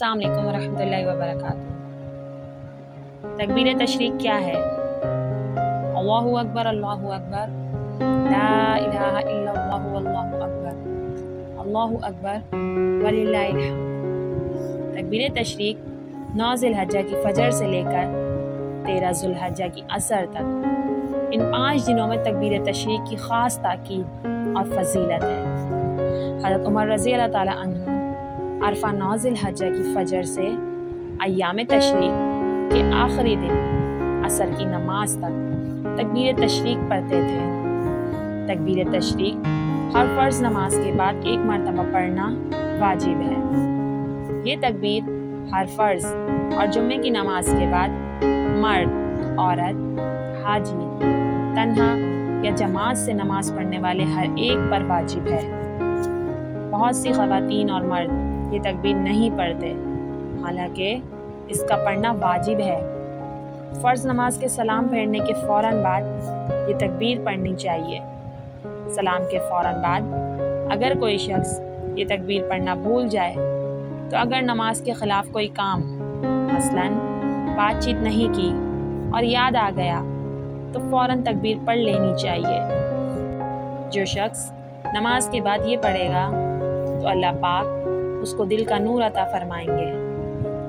अस्सलाम वालेकुम रहमतुल्लाहि व बरकातुहू। तकबीर तशरीक क्या है? अल्लाहु अकबर, अल्लाहु अकबर, ला इलाहा इल्लल्लाहु वल्लाहु अकबर, अल्लाहु अकबर वलिल्लाहिल हम्द। तकबीर तशरीक 9 ज़िलहज्जा की फजर से लेकर 13 ज़ुल्हज्जा की असर तक इन 5 दिनों में तकबीर तशरीक की ख़ास ताकीद और फजीलत है। हज़रत उमर रज़ी अल्लाह ताला अन्हु अरफा 9 ज़िलहज्जा की फजर से अय्याम तशरीक के आखिरी दिन असर की नमाज तक तकबीर तशरीक पढ़ते थे। तकबीर तशरीक हर फ़र्ज़ नमाज के बाद 1 मरतबा पढ़ना वाजिब है। ये तकबीर हर फ़र्ज़ और जुम्मे की नमाज के बाद मर्द, औरत, हाजी, तन्हा या जमात से नमाज पढ़ने वाले हर एक पर वाजिब है। बहुत सी ख़वातीन और मर्द ये तकबीर नहीं पढ़ते, हालांकि इसका पढ़ना वाजिब है। फ़र्ज़ नमाज के सलाम फेरने के फ़ौरन बाद ये तकबीर पढ़नी चाहिए। सलाम के फ़ौरन बाद अगर कोई शख्स ये तकबीर पढ़ना भूल जाए तो अगर नमाज के ख़िलाफ़ कोई काम मसलन बातचीत नहीं की और याद आ गया तो फ़ौरन तकबीर पढ़ लेनी चाहिए। जो शख्स नमाज के बाद ये पढ़ेगा तो अल्लाह पाक उसको दिल का नूर अता फरमाएंगे।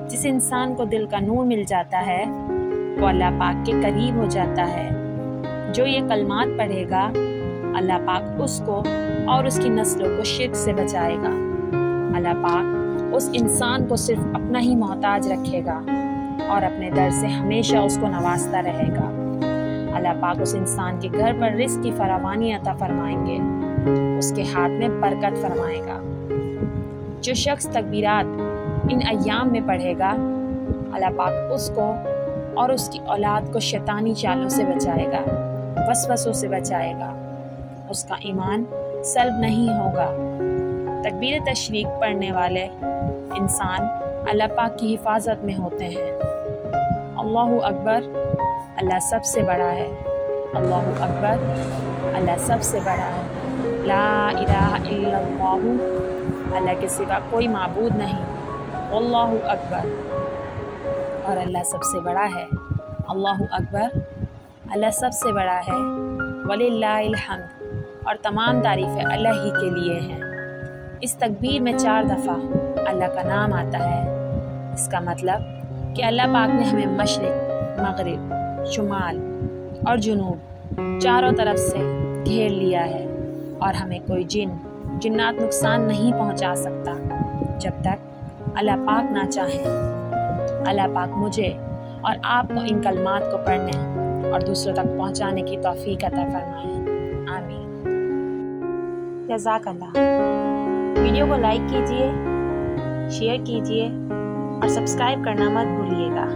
जिस इंसान को दिल का नूर मिल जाता है वो अल्लाह पाक के करीब हो जाता है। जो ये कलमात पढ़ेगा अल्लाह पाक उसको और उसकी नस्लों को शिर्क से बचाएगा। अल्लाह पाक उस इंसान को सिर्फ अपना ही मोहताज रखेगा और अपने दर से हमेशा उसको नवाजता रहेगा। अल्लाह पाक उस इंसान के घर पर रिज़्क़ की फरावानी अता फरमाएंगे, उसके हाथ में बरकत फरमाएगा। जो शख्स तकबीरात इन अय्याम में पढ़ेगा अल्लाह पाक उसको और उसकी औलाद को शैतानी चालों से बचाएगा, वसवसों से बचाएगा। उसका ईमान सल्ब नहीं होगा। तकबीर तशरीक पढ़ने वाले इंसान अल्लाह पाक की हिफाजत में होते हैं। अल्लाहु अकबर, अल्लाह सबसे बड़ा है। अल्लाहु अकबर, अल्लाह सबसे बड़ा है। ला इलाहा इल्लल्लाहु, अल्लाह के सिवा कोई माबूद नहीं। अल्लाहु अकबर, और अल्लाह सबसे बड़ा है। अल्लाहु अकबर, अल्लाह सबसे बड़ा है। वलिल्लाहिल हम्द, और तमाम तारीफ़ें अल्लाह ही के लिए हैं। इस तकबीर में 4 दफ़ा अल्लाह का नाम आता है। इसका मतलब कि अल्लाह पाक ने हमें मशरिक़, मग़रिब, शुमाल और जुनूब चारों तरफ से घेर लिया है और हमें कोई जिन्नात नुकसान नहीं पहुंचा सकता जब तक अल्लाह पाक ना चाहे। अल्लाह पाक मुझे और आपको इन कलमात को पढ़ने और दूसरों तक पहुंचाने की तौफीक अता फरमाए। आमीन। जज़ाकल्लाह। वीडियो को लाइक कीजिए, शेयर कीजिए और सब्सक्राइब करना मत भूलिएगा।